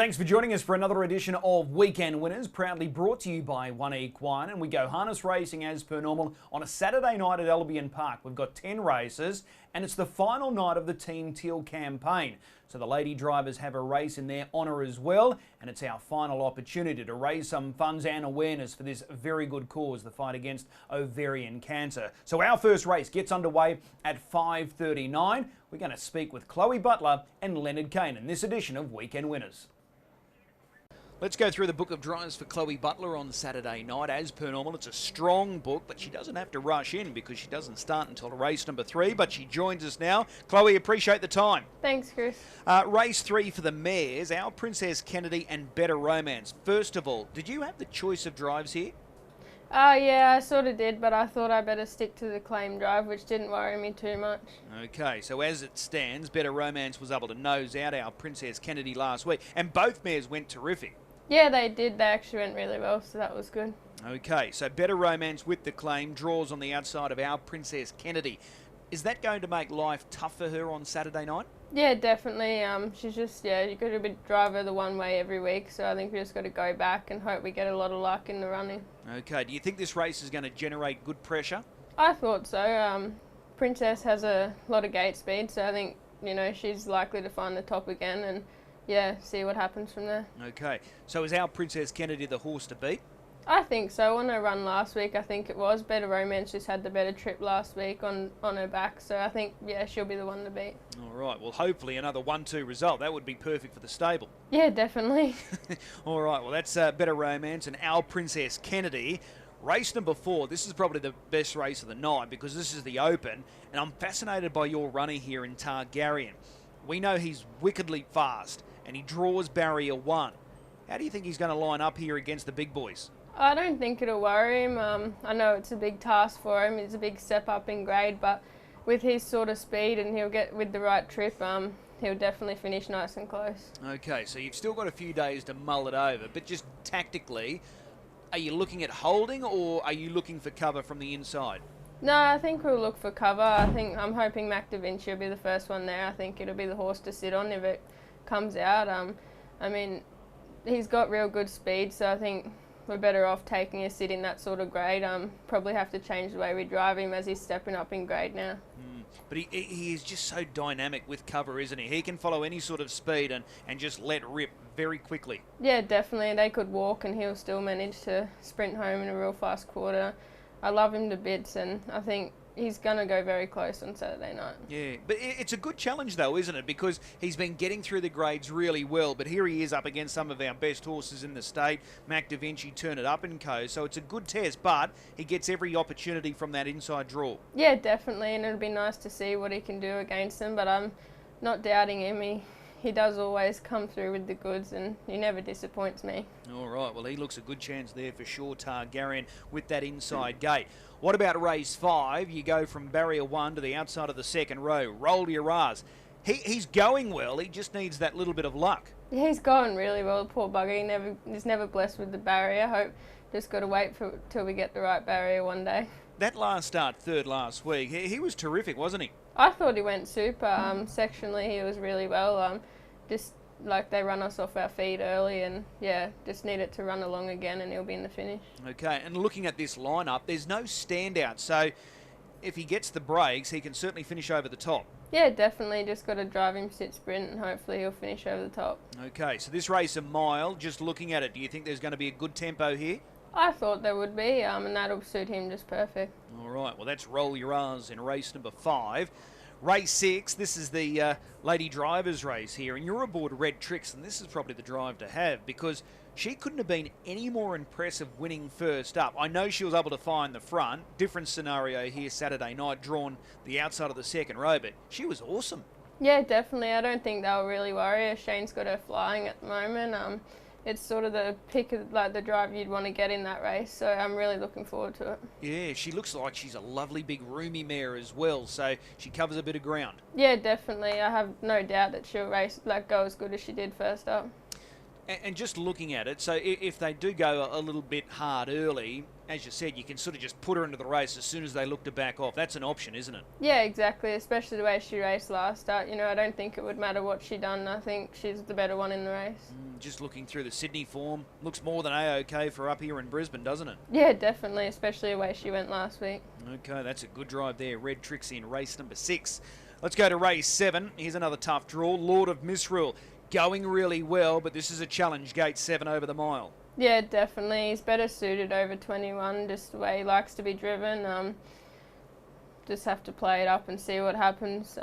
Thanks for joining us for another edition of Weekend Winners, proudly brought to you by 1Equine. And we go harness racing as per normal on a Saturday night at Albion Park. We've got 10 races and it's the final night of the Team Teal campaign. So the lady drivers have a race in their honour as well, and it's our final opportunity to raise some funds and awareness for this very good cause, the fight against ovarian cancer. So our first race gets underway at 5:39. We're going to speak with Chloe Butler and Leonard Cain in this edition of Weekend Winners. Let's go through the book of drives for Chloe Butler on Saturday night. As per normal, it's a strong book, but she doesn't have to rush in because she doesn't start until race number 3, but she joins us now. Chloe, appreciate the time. Thanks, Chris. Race 3 for the mares, Our Princess Kennedy and Better Romance. First of all, did you have the choice of drives here? Yeah, I sort of did, but I thought I better stick to the claim drive, which didn't worry me too much. Okay, so as it stands, Better Romance was able to nose out Our Princess Kennedy last week, and both mares went terrific. Yeah, they did. They actually went really well, so that was good. Okay, so Better Romance with the claim, draws on the outside of Our Princess Kennedy. Is that going to make life tough for her on Saturday night? Yeah, definitely. She's just, you got to drive her the one way every week, so I think we just got to go back and hope we get a lot of luck in the running. Okay, do you think this race is going to generate good pressure? I thought so. Princess has a lot of gate speed, so I think, she's likely to find the top again and see what happens from there. Okay, so is Our Princess Kennedy the horse to beat? I think so. On her run last week, I think it was. Better Romance just had the better trip last week on her back, so I think, she'll be the one to beat. All right, well, hopefully another 1-2 result. That would be perfect for the stable. Yeah, definitely. All right, well, that's Better Romance and Our Princess Kennedy. Race number 4, this is probably the best race of the night because this is the Open, and I'm fascinated by your runner here in Targaryen. We know he's wickedly fast, and he draws barrier 1. How do you think he's going to line up here against the big boys? I don't think it'll worry him. I know it's a big task for him. It's a big step up in grade, but with his sort of speed and he'll get with the right trip, he'll definitely finish nice and close. Okay, so you've still got a few days to mull it over, but just tactically, are you looking at holding or are you looking for cover from the inside? No, I think we'll look for cover. I'm hoping Mac Da Vinci will be the first one there. I think it'll be the horse to sit on if it comes out. I mean, he's got real good speed, so I think we're better off taking a sit in that sort of grade. Probably have to change the way we drive him as he's stepping up in grade now. But he is just so dynamic with cover, isn't he? He can follow any sort of speed and just let rip very quickly. Yeah, definitely. They could walk and he'll still manage to sprint home in a real fast quarter. I love him to bits, and I think he's going to go very close on Saturday night. Yeah, but it's a good challenge though, isn't it? Because he's been getting through the grades really well, but here he is up against some of our best horses in the state. Mac Da Vinci, Turn It Up and Co. So it's a good test, but he gets every opportunity from that inside draw. Yeah, definitely, and it'll be nice to see what he can do against them, but I'm not doubting him. He does always come through with the goods and he never disappoints me. All right, well, he looks a good chance there for sure, Targaryen, with that inside gate. What about race 5? You go from barrier 1 to the outside of the second row. Roll your R's. He's going well. He just needs that little bit of luck. Yeah, he's going really well, poor bugger. He's never blessed with the barrier. Hope just got to wait till we get the right barrier one day. That last start, third last week, he was terrific, wasn't he? I thought he went super. Sectionally, he was really well. Just like they run us off our feet early and just need it to run along again and he'll be in the finish. Okay, and looking at this lineup, there's no standout, so if he gets the breaks, he can certainly finish over the top. Yeah, definitely. Just got to drive him sit sprint and hopefully he'll finish over the top. Okay, so this race a mile, just looking at it, do you think there's going to be a good tempo here? I thought there would be, and that'll suit him just perfect. All right, well, that's Roll Your R's in race number 5. Race 6, this is the lady drivers race here, and you're aboard Red Tricks, and this is probably the drive to have because she couldn't have been any more impressive winning first up. I know she was able to find the front. Different scenario here Saturday night, drawn the outside of the second row, but she was awesome. Yeah, definitely. I don't think they'll really worry her. Shane's got her flying at the moment. It's sort of the pick of the drive you'd want to get in that race, so I'm really looking forward to it. Yeah, she looks like she's a lovely big roomy mare as well, so she covers a bit of ground. Yeah, definitely. I have no doubt that she'll go as good as she did first up. And just looking at it, so if they do go a little bit hard early, as you said, you can sort of just put her into the race as soon as they look to back off. That's an option, isn't it? Yeah, exactly, especially the way she raced last start. You know, I don't think it would matter what she done. I think she's the better one in the race. Just looking through the Sydney form, looks more than A-OK for up here in Brisbane, doesn't it? Yeah, definitely, especially the way she went last week. Okay, that's a good drive there. Red Tricks in race number 6. Let's go to race 7. Here's another tough draw. Lord of Misrule. Going really well, but this is a challenge, gate 7 over the mile. Yeah, definitely. He's better suited over 21, just the way he likes to be driven. Just have to play it up and see what happens.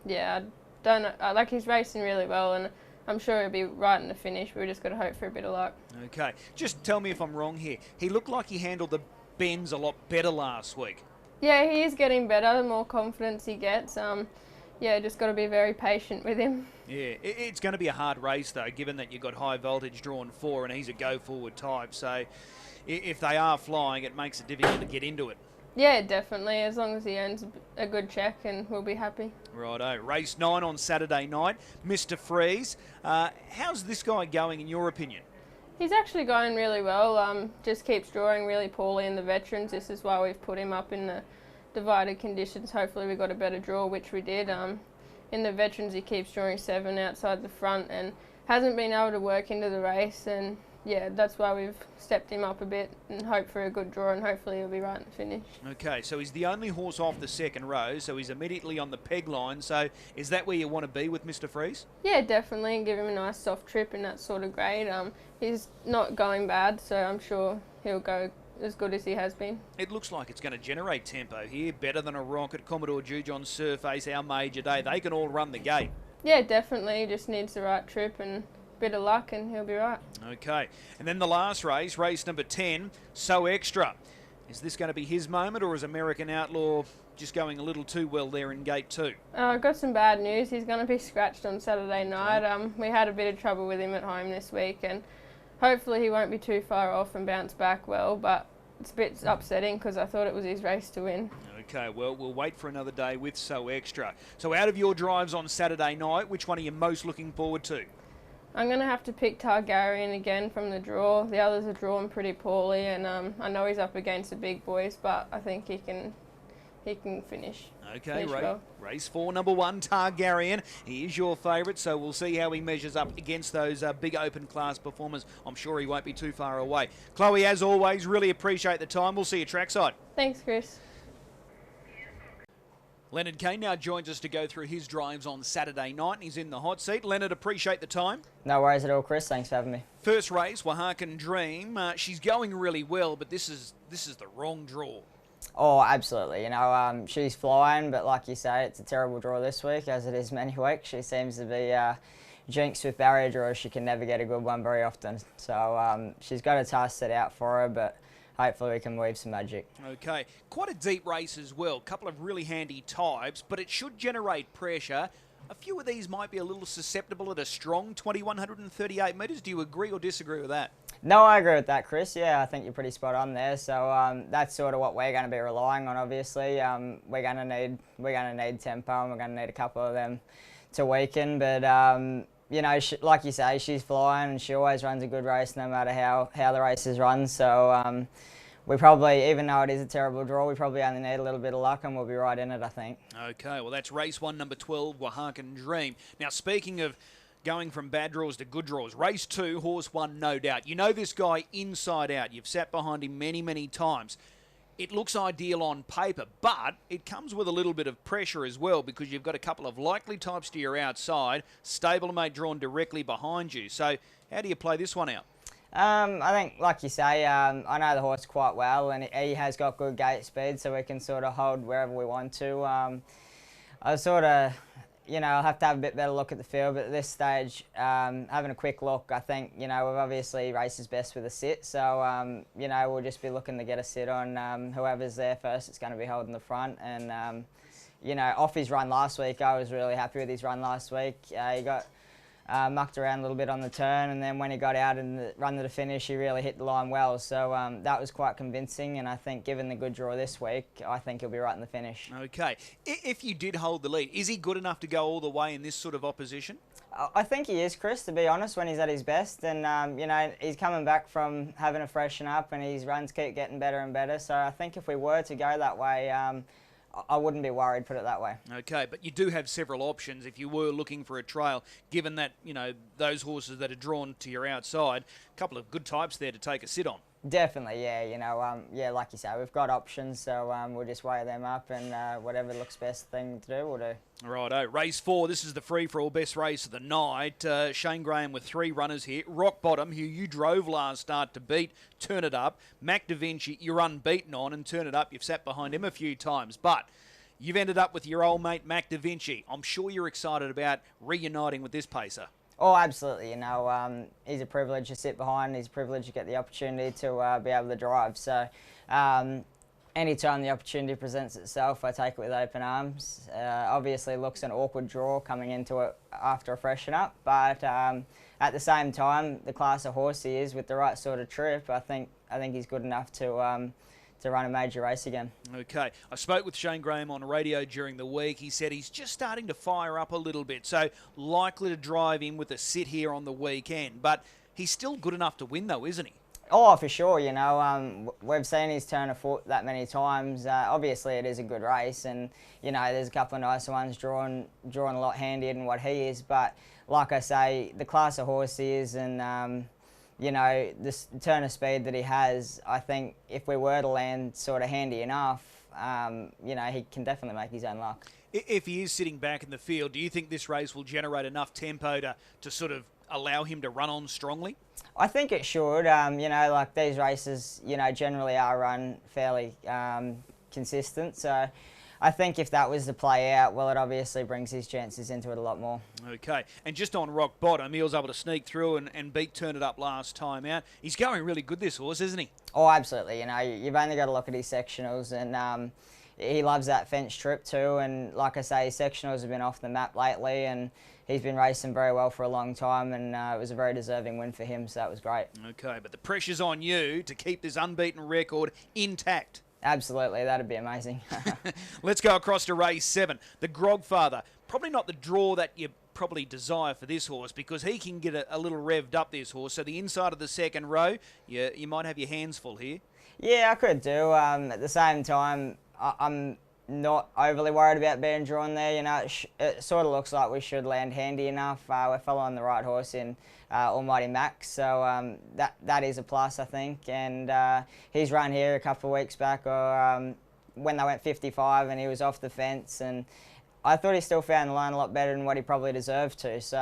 Yeah, I don't know. Like, he's racing really well, and I'm sure he'll be right in the finish. We've just got to hope for a bit of luck. Okay, just tell me if I'm wrong here. He looked like he handled the bends a lot better last week. Yeah, he is getting better the more confidence he gets. Yeah, just got to be very patient with him. Yeah, it's going to be a hard race, though, given that you've got high voltage drawn 4 and he's a go-forward type. So if they are flying, it makes it difficult to get into it. Yeah, definitely. As long as he earns a good check, and we'll be happy. Righto. Race 9 on Saturday night. Mr. Freeze. How's this guy going, in your opinion? He's actually going really well. Just keeps drawing really poorly in the veterans. This is why we've put him up in the divided conditions. Hopefully we got a better draw, which we did. In the veterans he keeps drawing 7 outside the front and hasn't been able to work into the race, and yeah, that's why we've stepped him up a bit and hope for a good draw, and hopefully he'll be right in the finish. Okay, so he's the only horse off the second row, so he's immediately on the peg line. So is that where you want to be with Mr. Freeze? Yeah, definitely, and give him a nice soft trip in that sort of grade. He's not going bad, so I'm sure he'll go as good as he has been. It looks like it's going to generate tempo here, better than a Rocket, Commodore Jujon, Surface, our Major Day. They can all run the gate. Yeah, definitely. He just needs the right trip and a bit of luck and he'll be right. Okay, and then the last race, race number 10, So Extra. Is this going to be his moment, or is American Outlaw just going a little too well there in gate 2? I've got some bad news. He's going to be scratched on Saturday night. We had a bit of trouble with him at home this week, and hopefully he won't be too far off and bounce back well, but it's a bit upsetting because I thought it was his race to win. Okay, well, we'll wait for another day with So Extra. So out of your drives on Saturday night, which one are you most looking forward to? I'm going to have to pick Targaryen again from the draw. The others are drawn pretty poorly, and I know he's up against the big boys, but I think he can finish. Okay, well. Race 4, number 1, Targaryen. He is your favourite, so we'll see how he measures up against those big open class performers. I'm sure he won't be too far away. Chloe, as always, really appreciate the time. We'll see you trackside. Thanks, Chris. Leonard Cain now joins us to go through his drives on Saturday night. He's in the hot seat. Leonard, appreciate the time. No worries at all, Chris. Thanks for having me. First race, Wahakan Dream. She's going really well, but this is the wrong draw. Oh, absolutely. You know, she's flying, but like you say, it's a terrible draw this week, as it is many weeks. She seems to be jinxed with barrier draws. She can never get a good one very often. So she's got a task set out for her, but hopefully we can weave some magic. Okay, quite a deep race as well. Couple of really handy types, but it should generate pressure. A few of these might be a little susceptible at a strong 2,138 metres. Do you agree or disagree with that? No, I agree with that, Chris. Yeah, I think you're pretty spot on there. So that's sort of what we're going to be relying on. Obviously, we're going to need tempo, and we're going to need a couple of them to weaken. But you know, like you say, she's flying, and she always runs a good race, no matter how the race is run. So we probably, even though it is a terrible draw, we probably only need a little bit of luck, and we'll be right in it, I think. Okay, well, that's race 1, number 12, Wahakan Dream. Now, speaking of going from bad draws to good draws, race 2, horse 1, No Doubt. You know this guy inside out. You've sat behind him many, many times. It looks ideal on paper, but it comes with a little bit of pressure as well, because you've got a couple of likely types to your outside, stablemate drawn directly behind you. So how do you play this one out? I think, like you say, I know the horse quite well, and he has got good gate speed, so we can sort of hold wherever we want to. I sort of, you know, I'll have to have a bit better look at the field, but at this stage, having a quick look, I think, you know, we've obviously raced his best with a sit, so, you know, we'll just be looking to get a sit on whoever's there first. It's going to be holding the front, and, you know, off his run last week, I was really happy with his run last week. He got mucked around a little bit on the turn, and then when he got out and run to the finish, he really hit the line well. So that was quite convincing, and I think given the good draw this week, I think he'll be right in the finish. Okay. If you did hold the lead, is he good enough to go all the way in this sort of opposition? I think he is, Chris, to be honest, when he's at his best. And, you know, he's coming back from having a freshen up and his runs keep getting better and better. So I think if we were to go that way, I wouldn't be worried, put it that way. Okay, but you do have several options if you were looking for a trail, given that, you know, those horses that are drawn to your outside, a couple of good types there to take a sit on. Definitely, yeah. You know, yeah, like you say, we've got options, so we'll just weigh them up and whatever looks best thing to do, we'll do. Righto, race 4. This is the free-for-all best race of the night. Shane Graham with 3 runners here. Rock Bottom, who you drove last start to beat, Turn It Up. Mac Da Vinci, you're unbeaten on, and Turn It Up, you've sat behind him a few times. But you've ended up with your old mate, Mac Da Vinci. I'm sure you're excited about reuniting with this pacer. Oh, absolutely. You know, he's a privilege to sit behind. He's a privilege to get the opportunity to be able to drive. So anytime the opportunity presents itself, I take it with open arms. Obviously, it looks an awkward draw coming into it after a freshen up. But at the same time, the class of horse he is, with the right sort of trip, I think he's good enough to run a major race again. Okay. I spoke with Shane Graham on radio during the week. He said he's just starting to fire up a little bit, so likely to drive in with a sit here on the weekend. But he's still good enough to win, though, isn't he? Oh, for sure. You know, we've seen his turn of foot that many times. Obviously, it is a good race, and you know, there's a couple of nice ones drawn a lot handier than what he is. But like I say, the class of horse he is, and you know, this turn of speed that he has, I think if we were to land sort of handy enough, you know, he can definitely make his own luck. If he is sitting back in the field, do you think this race will generate enough tempo to sort of allow him to run on strongly? I think it should. You know, like these races, you know, generally are run fairly consistent. So I think if that was to play out, well, it obviously brings his chances into it a lot more. Okay, and just on Rock Bottom, he was able to sneak through and beat Turn It Up last time out. He's going really good, this horse, isn't he? Oh, absolutely. You know, you've only got to look at his sectionals, and he loves that fence trip too. And like I say, his sectionals have been off the map lately, and he's been racing very well for a long time, and it was a very deserving win for him, so that was great. Okay, but the pressure's on you to keep this unbeaten record intact. Absolutely, that'd be amazing. Let's go across to race 7. The Grogfather, probably not the draw that you probably desire for this horse, because he can get a little revved up, this horse. So the inside of the second row, you might have your hands full here. Yeah, I could do. At the same time, I'm not overly worried about being drawn there. You know, it sort of looks like we should land handy enough. We're following the right horse in Almighty Max, so that is a plus, I think. And he's run here a couple of weeks back, or when they went 55, and he was off the fence, and I thought he still found the line a lot better than what he probably deserved to. So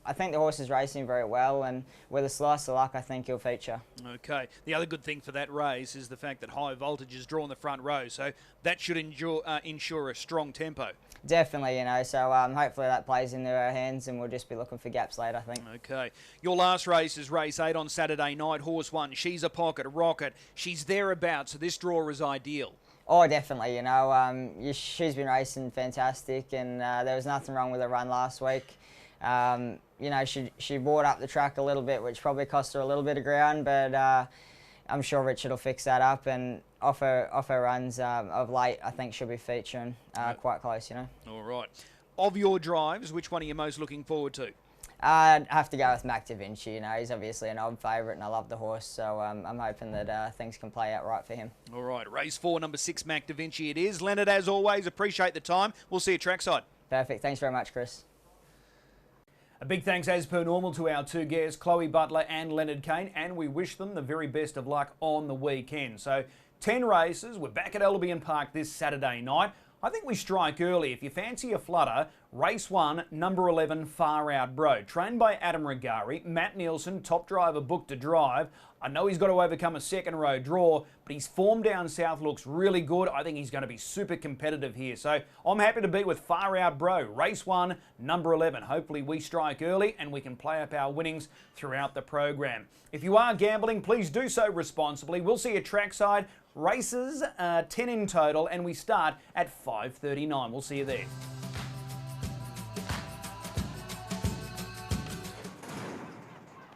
I think the horse is racing very well, and with a slice of luck, I think he'll feature. Okay. The other good thing for that race is the fact that High Voltage is drawn the front row, so that should ensure a strong tempo. Definitely, you know, so hopefully that plays into our hands, and we'll just be looking for gaps later, I think. Okay. Your last race is race 8 on Saturday night. Horse 1, She's a Pocket, Rocket. She's thereabouts, so this draw is ideal. Oh, definitely. You know, she's been racing fantastic, and there was nothing wrong with her run last week. You know, she brought up the track a little bit, which probably cost her a little bit of ground, but I'm sure Richard will fix that up. And off her runs of late, I think she'll be featuring quite close. You know. All right. Of your drives, which one are you most looking forward to? I'd have to go with Mac Da Vinci. You know, he's obviously an odd favourite, and I love the horse, so I'm hoping that things can play out right for him. All right, race 4, number 6, Mac Da Vinci it is. Leonard, as always, appreciate the time. We'll see you trackside. Perfect. Thanks very much, Chris. A big thanks, as per normal, to our 2 guests, Chloe Butler and Leonard Cain, and we wish them the very best of luck on the weekend. So, 10 races. We're back at Albion Park this Saturday night. I think we strike early. If you fancy a flutter, race 1, number 11, Far Out Bro. Trained by Adam Regari, Matt Nielsen, top driver booked to drive. I know he's got to overcome a second row draw, but his form down south looks really good. I think he's going to be super competitive here. So I'm happy to be with Far Out Bro. Race 1, number 11. Hopefully we strike early and we can play up our winnings throughout the program. If you are gambling, please do so responsibly. We'll see you trackside. Races, 10 in total, and we start at 5:39. We'll see you there.